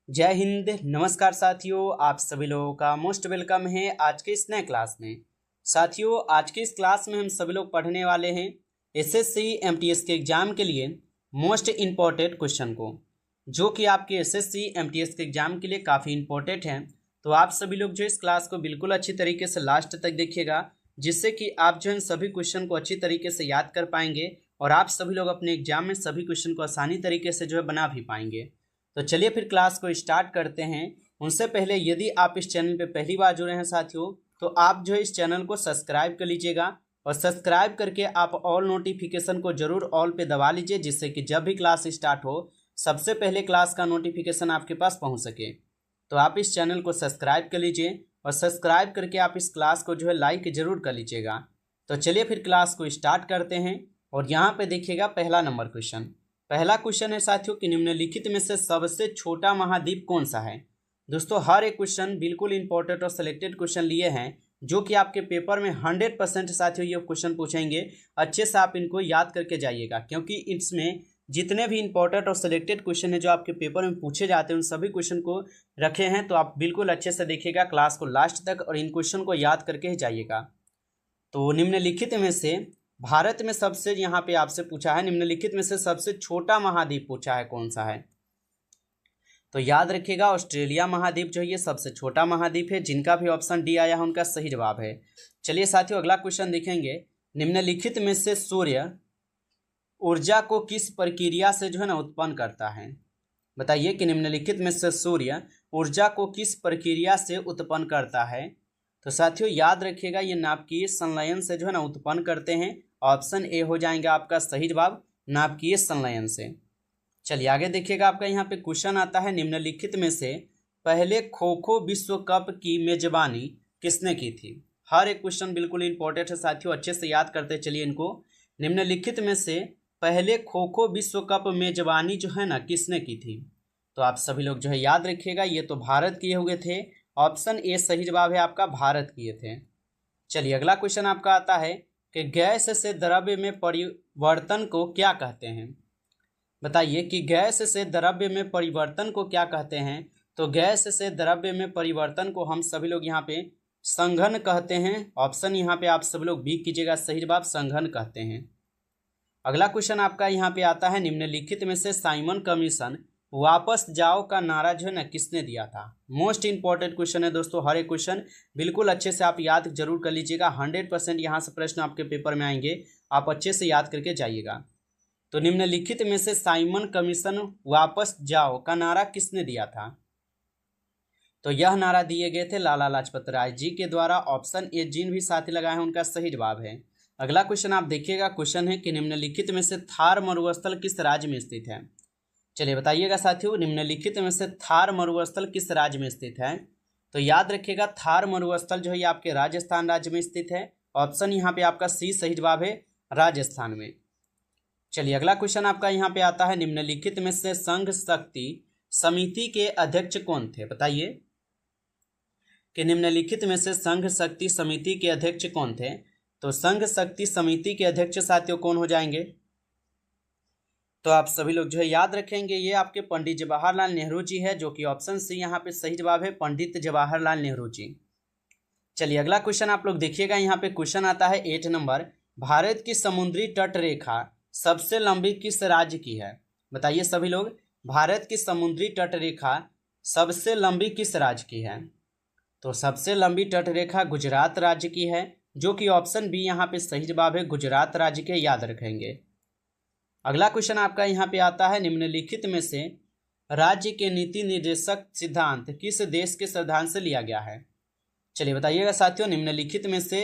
जय हिंद। नमस्कार साथियों, आप सभी लोगों का मोस्ट वेलकम है आज के इस नए क्लास में। साथियों, आज के इस क्लास में हम सभी लोग पढ़ने वाले हैं एसएससी एमटीएस के एग्जाम के लिए मोस्ट इम्पॉर्टेंट क्वेश्चन को, जो कि आपके एसएससी एमटीएस के एग्जाम के लिए काफ़ी इम्पोर्टेंट हैं। तो आप सभी लोग जो इस क्लास को बिल्कुल अच्छी तरीके से लास्ट तक देखिएगा, जिससे कि आप जो इन सभी क्वेश्चन को अच्छी तरीके से याद कर पाएंगे और आप सभी लोग अपने एग्जाम में सभी क्वेश्चन को आसानी तरीके से जो है बना भी पाएंगे। तो चलिए फिर क्लास को स्टार्ट करते हैं। उनसे पहले यदि आप इस चैनल पे पहली बार जुड़े हैं साथियों, तो आप जो है इस चैनल को सब्सक्राइब कर लीजिएगा और सब्सक्राइब करके आप ऑल नोटिफिकेशन को जरूर ऑल पे दबा लीजिए, जिससे कि जब भी क्लास स्टार्ट हो सबसे पहले क्लास का नोटिफिकेशन आपके पास पहुंच सके। तो आप इस चैनल को सब्सक्राइब कर लीजिए और सब्सक्राइब करके आप इस क्लास को जो है लाइक जरूर कर लीजिएगा। तो चलिए फिर क्लास को स्टार्ट करते हैं। और यहाँ पे देखिएगा पहला नंबर क्वेश्चन। पहला क्वेश्चन है साथियों कि निम्नलिखित में से सबसे छोटा महाद्वीप कौन सा है। दोस्तों, हर एक क्वेश्चन बिल्कुल इंपॉर्टेंट और सिलेक्टेड क्वेश्चन लिए हैं, जो कि आपके पेपर में 100% साथियों ये क्वेश्चन पूछेंगे। अच्छे से आप इनको याद करके जाइएगा, क्योंकि इसमें जितने भी इंपॉर्टेंट और सिलेक्टेड क्वेश्चन है जो आपके पेपर में पूछे जाते हैं, उन सभी क्वेश्चन को रखे हैं। तो आप बिल्कुल अच्छे से देखिएगा क्लास को लास्ट तक और इन क्वेश्चन को याद करके ही जाइएगा। तो निम्नलिखित में से भारत में सबसे, यहाँ पे आपसे पूछा है निम्नलिखित में से सबसे छोटा महाद्वीप पूछा है कौन सा है। तो याद रखिएगा ऑस्ट्रेलिया महाद्वीप जो है ये सबसे छोटा महाद्वीप है। जिनका भी ऑप्शन डी आया है उनका सही जवाब है। चलिए साथियों, अगला क्वेश्चन देखेंगे। निम्नलिखित में से सूर्य ऊर्जा को किस प्रक्रिया से जो है ना उत्पन्न करता है। बताइए कि निम्नलिखित में से सूर्य ऊर्जा को किस प्रक्रिया से उत्पन्न करता है। तो साथियों याद रखिएगा, ये नाभिकीय संलयन से जो है ना उत्पन्न करते हैं। ऑप्शन ए हो जाएगा आपका सही जवाब, नाभिकीय संलयन से। चलिए आगे देखिएगा, आपका यहाँ पे क्वेश्चन आता है निम्नलिखित में से पहले खो खो विश्व कप की मेजबानी किसने की थी। हर एक क्वेश्चन बिल्कुल इंपॉर्टेंट है साथियों, अच्छे से याद करते चलिए इनको। निम्नलिखित में से पहले खो खो विश्व कप मेजबानी जो है ना किसने की थी। तो आप सभी लोग जो है याद रखिएगा, ये तो भारत किए हुए थे। ऑप्शन ए सही जवाब है आपका, भारत किए थे। चलिए अगला क्वेश्चन आपका आता है कि गैस से द्रव्य में परिवर्तन को क्या कहते हैं। बताइए कि गैस से द्रव्य में परिवर्तन को क्या कहते हैं। तो गैस से द्रव्य में परिवर्तन को हम सभी लोग यहाँ पे संघन कहते हैं। ऑप्शन यहाँ पे आप सभी लोग बी कीजिएगा, सही जवाब संघन कहते हैं। अगला क्वेश्चन आपका यहाँ पे आता है निम्नलिखित में से साइमन कमीशन वापस जाओ का नारा जो है ना किसने दिया था। मोस्ट इंपॉर्टेंट क्वेश्चन है दोस्तों, हर एक क्वेश्चन बिल्कुल अच्छे से आप याद जरूर कर लीजिएगा। 100% यहाँ से प्रश्न आपके पेपर में आएंगे, आप अच्छे से याद करके जाइएगा। तो निम्नलिखित में से साइमन कमीशन वापस जाओ का नारा किसने दिया था। तो यह नारा दिए गए थे लाला लाजपत राय जी के द्वारा। ऑप्शन ए जिन भी साथी लगाए हैं उनका सही जवाब है। अगला क्वेश्चन आप देखिएगा, क्वेश्चन है कि निम्नलिखित में से थार मरुस्थल किस राज्य में स्थित है। चलिए बताइएगा साथियों, निम्नलिखित में से थार मरुस्थल किस राज्य में स्थित है। तो याद रखिएगा थार मरुस्थल जो है ये आपके राजस्थान राज्य में स्थित है। ऑप्शन यहाँ पे आपका सी सही जवाब है, राजस्थान में। चलिए अगला क्वेश्चन आपका यहाँ पे आता है निम्नलिखित में से संघ शक्ति समिति के अध्यक्ष कौन थे। बताइए कि निम्नलिखित में से संघ शक्ति समिति के अध्यक्ष कौन थे। तो संघ शक्ति समिति के अध्यक्ष साथियों कौन हो जाएंगे। तो आप सभी लोग जो है याद रखेंगे, ये आपके पंडित जवाहरलाल नेहरू जी है, जो कि ऑप्शन सी यहाँ पे सही जवाब है, पंडित जवाहरलाल नेहरू जी। चलिए अगला क्वेश्चन आप लोग देखिएगा, यहाँ पे क्वेश्चन आता है 8 नंबर। भारत की समुद्री तट रेखा सबसे लंबी किस राज्य की है। बताइए सभी लोग, भारत की समुद्री तट रेखा सबसे लंबी किस राज्य की है। तो सबसे लंबी तट रेखा गुजरात राज्य की है, जो कि ऑप्शन बी यहाँ पे सही जवाब है, गुजरात राज्य के, याद रखेंगे। अगला क्वेश्चन आपका यहाँ पे आता है निम्नलिखित में से राज्य के नीति निर्देशक सिद्धांत किस देश के संविधान से लिया गया है। चलिए बताइएगा साथियों, निम्नलिखित में से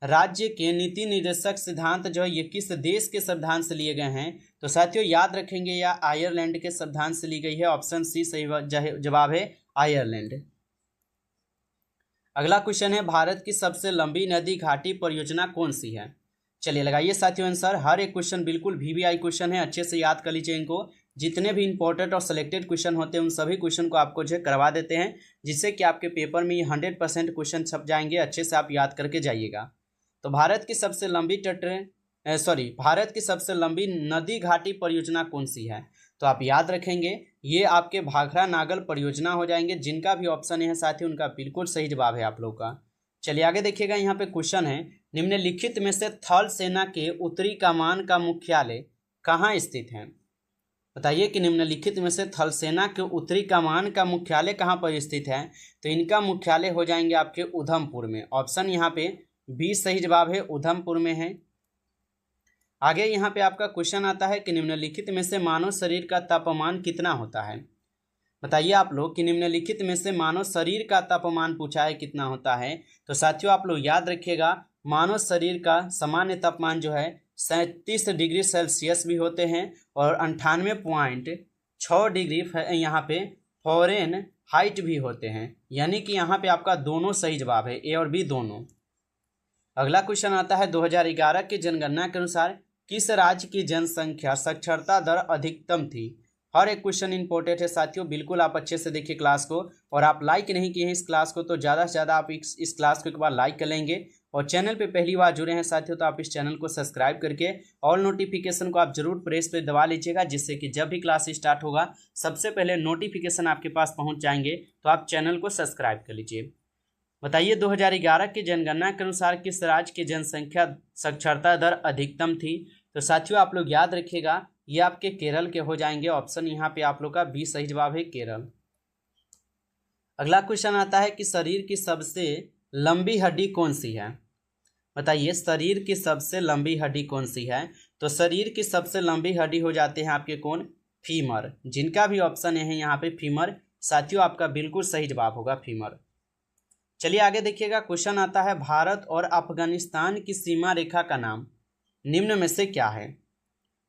राज्य के नीति निर्देशक सिद्धांत जो है ये किस देश के संविधान से लिए गए हैं। तो साथियों याद रखेंगे, या आयरलैंड के संविधान से ली गई है। ऑप्शन सी सही जवाब है, आयरलैंड। अगला क्वेश्चन है भारत की सबसे लंबी नदी घाटी परियोजना कौन सी है। चलिए लगाइए साथियों आंसर। हर एक क्वेश्चन बिल्कुल वीवीआई क्वेश्चन है, अच्छे से याद कर लीजिए इनको। जितने भी इंपॉर्टेंट और सिलेक्टेड क्वेश्चन होते हैं उन सभी क्वेश्चन को आपको जो है करवा देते हैं, जिससे कि आपके पेपर में ये 100% क्वेश्चन छप जाएंगे। अच्छे से आप याद करके जाइएगा। तो भारत की सबसे लंबी भारत की सबसे लंबी नदी घाटी परियोजना कौन सी है। तो आप याद रखेंगे ये आपके भाखड़ा नागल परियोजना हो जाएंगे। जिनका भी ऑप्शन है साथी उनका बिल्कुल सही जवाब है आप लोग का। चलिए आगे देखिएगा, यहाँ पे क्वेश्चन है, निम्नलिखित में से थल सेना के उत्तरी कमान का मुख्यालय कहाँ स्थित है? बताइए कि निम्नलिखित में से थल सेना के उत्तरी कमान का मुख्यालय कहाँ पर स्थित है? तो इनका मुख्यालय हो जाएंगे आपके उधमपुर में। ऑप्शन यहाँ पे बी सही जवाब है, उधमपुर में है। आगे यहाँ पे आपका क्वेश्चन आता है कि निम्नलिखित में से मानव शरीर का तापमान कितना होता है? बताइए आप लोग कि निम्नलिखित में से मानव शरीर का तापमान पूछा है कितना होता है। तो साथियों आप लोग याद रखिएगा, मानव शरीर का सामान्य तापमान जो है 37 डिग्री सेल्सियस भी होते हैं और 98.6 डिग्री यहाँ पे फॉरेन हाइट भी होते हैं। यानी कि यहाँ पे आपका दोनों सही जवाब है, ए और बी दोनों। अगला क्वेश्चन आता है, 2011 की जनगणना के अनुसार किस राज्य की जनसंख्या साक्षरता दर अधिकतम थी? हर एक क्वेश्चन इंपॉर्टेंट है साथियों, बिल्कुल आप अच्छे से देखिए क्लास को। और आप लाइक नहीं किए हैं इस क्लास को तो ज़्यादा से ज़्यादा आप इस क्लास को एक बार लाइक कर लेंगे। और चैनल पे पहली बार जुड़े हैं साथियों तो आप इस चैनल को सब्सक्राइब करके ऑल नोटिफिकेशन को आप जरूर प्रेस पे दबा लीजिएगा, जिससे कि जब भी क्लास स्टार्ट होगा सबसे पहले नोटिफिकेशन आपके पास पहुँच जाएंगे। तो आप चैनल को सब्सक्राइब कर लीजिए। बताइए 2011 की जनगणना के अनुसार किस राज्य की जनसंख्या साक्षरता दर अधिकतम थी? तो साथियों आप लोग याद रखिएगा, ये आपके केरल के हो जाएंगे। ऑप्शन यहाँ पे आप लोग का बी सही जवाब है, केरल। अगला क्वेश्चन आता है कि शरीर की सबसे लंबी हड्डी कौन सी है? बताइए शरीर की सबसे लंबी हड्डी कौन सी है? तो शरीर की सबसे लंबी हड्डी हो जाते हैं आपके कौन? फीमर। जिनका भी ऑप्शन है यहाँ पे फीमर, साथियों आपका बिल्कुल सही जवाब होगा फीमर। चलिए आगे देखिएगा, क्वेश्चन आता है, भारत और अफगानिस्तान की सीमा रेखा का नाम निम्न में से क्या है?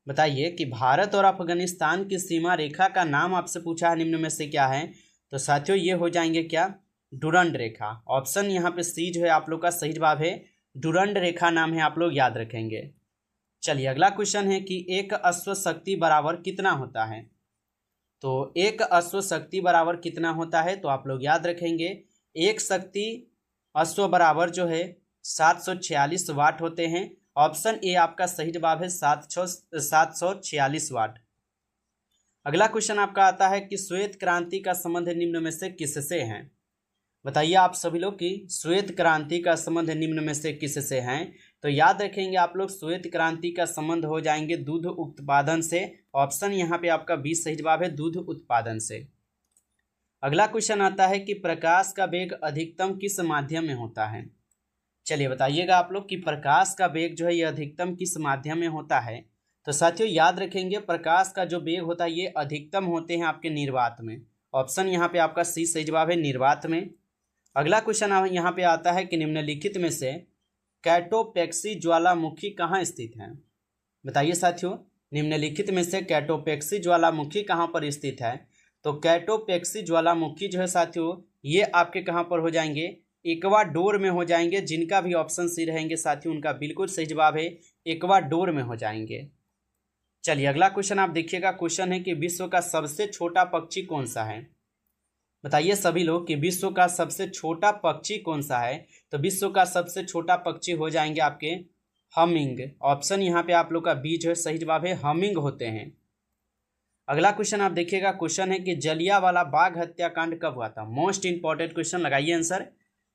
बताइए कि भारत और अफगानिस्तान की सीमा रेखा का नाम आपसे पूछा है, निम्न में से क्या है? तो साथियों ये हो जाएंगे क्या? डुरंड रेखा। ऑप्शन यहाँ पे सी जो है आप लोग का सही जवाब है, डुरंड रेखा नाम है, आप लोग याद रखेंगे। चलिए अगला क्वेश्चन है कि एक अश्व शक्ति बराबर कितना होता है? तो एक अश्व शक्ति बराबर कितना होता है? तो आप लोग याद रखेंगे, एक शक्ति अश्व बराबर जो है 746 वाट होते हैं। ऑप्शन ए आपका सही जवाब है, 746 वाट। अगला क्वेश्चन आपका आता है कि श्वेत क्रांति का संबंध निम्न में से किससे है? बताइए आप सभी लोग कि श्वेत क्रांति का संबंध निम्न में से किससे है? तो याद रखेंगे आप लोग, श्वेत क्रांति का संबंध हो जाएंगे दूध उत्पादन से। ऑप्शन यहाँ पे आपका बी सही जवाब है, दूध उत्पादन से। अगला क्वेश्चन आता है कि प्रकाश का वेग अधिकतम किस माध्यम में होता है? चलिए बताइएगा आप लोग कि प्रकाश का वेग जो है ये अधिकतम किस माध्यम में होता है? तो साथियों याद रखेंगे, प्रकाश का जो वेग होता है ये अधिकतम होते हैं आपके निर्वात में। ऑप्शन यहाँ पे आपका सी सही जवाब है, निर्वात में। अगला क्वेश्चन यहाँ पे आता है कि निम्नलिखित में से कैटोपैक्सी ज्वालामुखी कहाँ स्थित है? बताइए साथियों, निम्नलिखित में से कैटोपैक्सी ज्वालामुखी कहाँ पर स्थित है? तो कैटोपैक्सी ज्वालामुखी जो है साथियों ये आपके कहाँ पर हो जाएंगे? इक्वाडोर में हो जाएंगे। जिनका भी ऑप्शन सी रहेंगे साथियों उनका बिल्कुल सही जवाब है, इक्वाडोर में हो जाएंगे। चलिए अगला क्वेश्चन आप देखिएगा, क्वेश्चन है कि विश्व का सबसे छोटा पक्षी कौन सा है? बताइए सभी लोग कि विश्व का सबसे छोटा पक्षी कौन सा है? तो विश्व का सबसे छोटा पक्षी हो जाएंगे आपके हमिंग। ऑप्शन यहाँ पे आप लोग का बी जो है सही जवाब है, हमिंग होते हैं। अगला क्वेश्चन आप देखिएगा, क्वेश्चन है कि जलियांवाला बाग हत्याकांड कब हुआ था? मोस्ट इंपॉर्टेंट क्वेश्चन, लगाइए आंसर।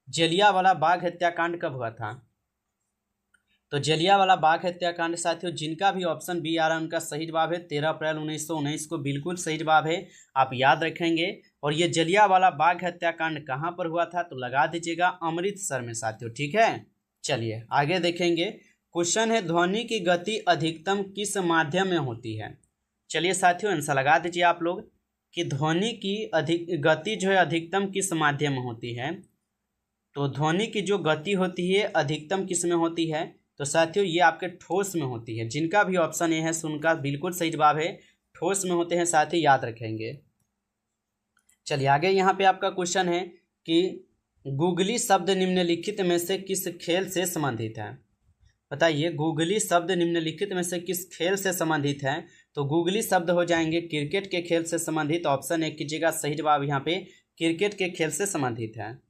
जलियांवाला बाग हत्याकांड कब हुआ था? तो जलियांवाला बाग हत्याकांड साथियों जिनका भी ऑप्शन बी आ रहा है उनका सही जवाब है 13 अप्रैल 1919 को, बिल्कुल सही जवाब है, आप याद रखेंगे। और ये जलियांवाला बाग हत्याकांड कहाँ पर हुआ था? तो लगा दीजिएगा अमृतसर में साथियों, ठीक है। चलिए आगे देखेंगे, क्वेश्चन है ध्वनि की गति अधिकतम किस माध्यम में होती है? चलिए साथियों आंसर लगा दीजिए आप लोग कि ध्वनि की गति जो है अधिकतम किस माध्यम में होती है? तो ध्वनि की जो गति होती है अधिकतम किस में होती है? तो साथियों ये आपके ठोस में होती है। जिनका भी ऑप्शन ए है उनका बिल्कुल सही जवाब है, ठोस में होते हैं, साथ ही याद रखेंगे। चलिए आगे यहाँ पे आपका क्वेश्चन है कि गूगली शब्द निम्नलिखित में से किस खेल से संबंधित है? बताइए गूगली शब्द निम्नलिखित में से किस खेल से संबंधित है? तो गूगली शब्द हो जाएंगे क्रिकेट के खेल से संबंधित। ऑप्शन ए कीजिएगा, सही जवाब यहाँ पे क्रिकेट के खेल से संबंधित है।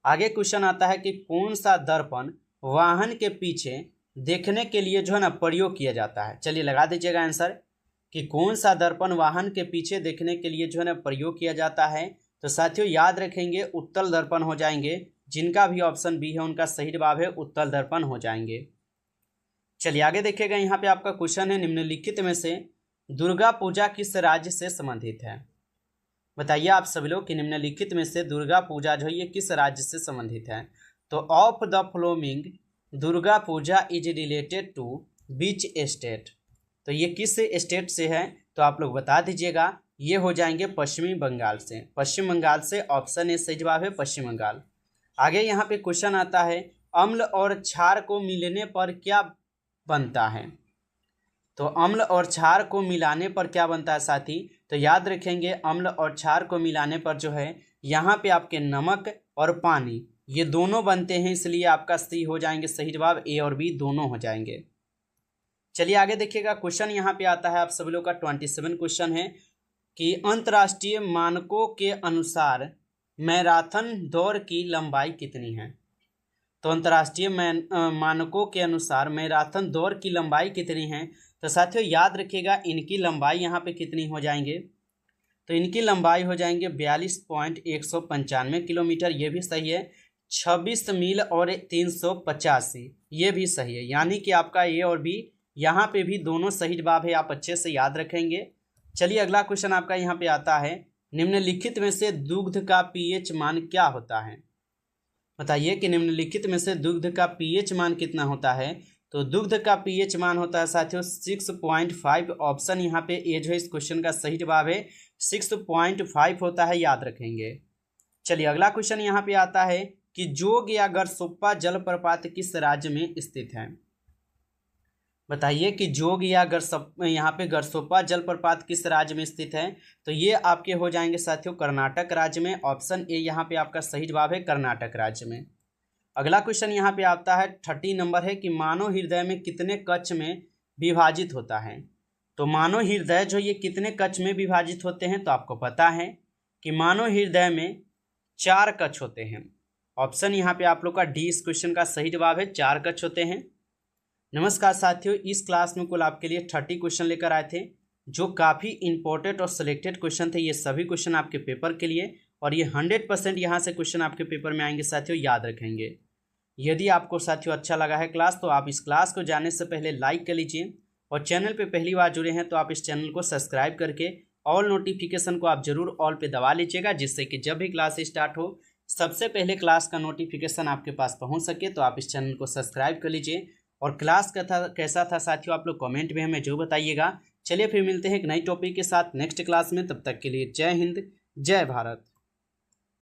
आगे क्वेश्चन आता है कि कौन सा दर्पण वाहन के पीछे देखने के लिए जो है ना प्रयोग किया जाता है? चलिए लगा दीजिएगा आंसर। कि कौन सा दर्पण वाहन के पीछे देखने के लिए जो है ना प्रयोग किया जाता है, तो साथियों याद रखेंगे उत्तल दर्पण हो जाएंगे। जिनका भी ऑप्शन बी है उनका सही जवाब है उत्तल दर्पण हो जाएंगे। चलिए आगे देखिएगा, यहाँ पे आपका क्वेश्चन है निम्नलिखित में से दुर्गा पूजा किस राज्य से संबंधित है। बताइए आप सभी लोग कि निम्नलिखित में से दुर्गा पूजा जो है ये किस राज्य से संबंधित है। तो of the flaming Durga Puja is related to beach state, तो ये किस स्टेट से है तो आप लोग बता दीजिएगा। ये हो जाएंगे पश्चिमी बंगाल से। पश्चिम बंगाल से ऑप्शन ए सही जवाब है पश्चिम बंगाल। आगे यहाँ पे क्वेश्चन आता है अम्ल और क्षार को मिलने पर क्या बनता है। तो अम्ल और क्षार को मिलाने पर क्या बनता है साथी, तो याद रखेंगे अम्ल और क्षार को मिलाने पर जो है यहाँ पे आपके नमक और पानी ये दोनों बनते हैं, इसलिए आपका सी हो जाएंगे सही जवाब, ए और बी दोनों हो जाएंगे। चलिए आगे देखिएगा, क्वेश्चन यहाँ पे आता है आप सभी लोग का 27 क्वेश्चन है कि अंतर्राष्ट्रीय मानकों के अनुसार मैराथन दौड़ की लंबाई कितनी है। तो अंतर्राष्ट्रीय मानकों के अनुसार मैराथन दौड़ की लंबाई कितनी है, तो साथियों याद रखिएगा इनकी लंबाई यहाँ पे कितनी हो जाएंगे, तो इनकी लंबाई हो जाएंगे 42.195 किलोमीटर, ये भी सही है। 26 मील और 385 ये भी सही है, यानी कि आपका ए और बी यहाँ पे भी दोनों सही जवाब है, आप अच्छे से याद रखेंगे। चलिए अगला क्वेश्चन आपका यहाँ पे आता है निम्नलिखित में से दुग्ध का पीएच मान क्या होता है। बताइए कि निम्नलिखित में से दुग्ध का पीएच मान कितना होता है। तो दुग्ध का पीएच मान होता है साथियों 6.5। ऑप्शन यहाँ पे ए जो है इस क्वेश्चन का सही जवाब है 6.5 होता है, याद रखेंगे। चलिए अगला क्वेश्चन यहाँ पे आता है कि जोग या गरसोप्पा जलप्रपात किस राज्य में स्थित है। बताइए कि जोग या यहाँ पे गरसोप्पा जलप्रपात किस राज्य में स्थित है, तो ये आपके हो जाएंगे साथियों कर्नाटक राज्य में। ऑप्शन ए यहाँ पे आपका सही जवाब है कर्नाटक राज्य में। अगला क्वेश्चन यहाँ पे आता है 30 नंबर है कि मानव हृदय में कितने कक्ष में विभाजित होता है। तो मानव हृदय जो ये कितने कक्ष में विभाजित होते हैं, तो आपको पता है कि मानव हृदय में 4 कक्ष होते हैं। ऑप्शन यहाँ पे आप लोग का डी इस क्वेश्चन का सही जवाब है, 4 कक्ष होते हैं। नमस्कार साथियों, इस क्लास में कुल आपके लिए 30 क्वेश्चन लेकर आए थे जो काफ़ी इंपॉर्टेंट और सिलेक्टेड क्वेश्चन थे। ये सभी क्वेश्चन आपके पेपर के लिए और ये 100% यहाँ से क्वेश्चन आपके पेपर में आएंगे साथियों, याद रखेंगे। यदि आपको साथियों अच्छा लगा है क्लास तो आप इस क्लास को जाने से पहले लाइक कर लीजिए और चैनल पे पहली बार जुड़े हैं तो आप इस चैनल को सब्सक्राइब करके ऑल नोटिफिकेशन को आप जरूर ऑल पे दबा लीजिएगा, जिससे कि जब भी क्लास स्टार्ट हो सबसे पहले क्लास का नोटिफिकेशन आपके पास पहुँच सके। तो आप इस चैनल को सब्सक्राइब कर लीजिए और क्लास कैसा था साथियों आप लोग कमेंट में हमें जो बताइएगा। चलिए फिर मिलते हैं एक नई टॉपिक के साथ नेक्स्ट क्लास में, तब तक के लिए जय हिंद जय भारत।